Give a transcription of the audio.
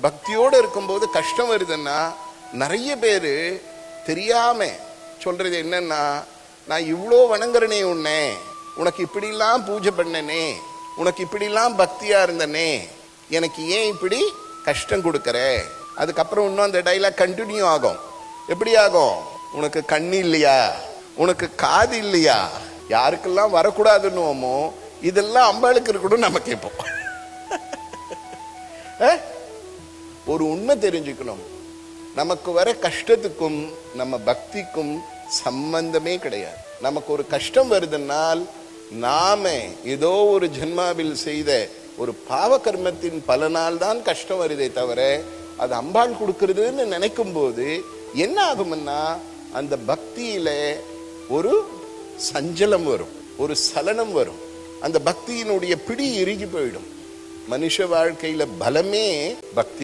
பக்தியோடு இருக்கும்போது கஷ்டம் வருதுன்னா நிறைய பேர் தெரியாம சொல்றது என்னன்னா, நான் இவ்வளோ வணங்குறனே உன்னை, உனக்கு இப்படிலாம் பூஜை பண்ணனே, உனக்கு இப்படிலாம் பக்தியா இருந்தனே, எனக்கு ஏன் இப்படி கஷ்டம் கொடுக்கற? அதுக்கப்புறம் இன்னும் அந்த டைலாக் கண்டினியூ ஆகும். எப்படி ஆகும்? உனக்கு கண்ணு இல்லையா, உனக்கு காது இல்லையா, யாருக்கெல்லாம் வரக்கூடாதுன்னுவோமோ இதெல்லாம் அம்பாளுக்கு இருக்கணும் நம்ம கேட்போம். ஒரு உண்மை தெரிஞ்சுக்கணும், நமக்கு வர கஷ்டத்துக்கும் நம்ம பக்திக்கும் சம்பந்தமே கிடையாது. நமக்கு ஒரு கஷ்டம் வருதுன்னால் நாம ஏதோ ஒரு ஜென்மாவில் செய்த ஒரு பாவ கர்மத்தின் பலனால் தான் கஷ்டம் வருதே தவிர அது அம்பாள் கொடுக்கறதுன்னு நினைக்கும் போது என்ன ஆகும்னா அந்த பக்தியில ஒரு சஞ்சலம் வரும், ஒரு சலனம் வரும், அந்த பக்தியினுடைய பிடி இறுகி போயிடும். மனுஷ வாழ்க்கையில பலமே பக்தி.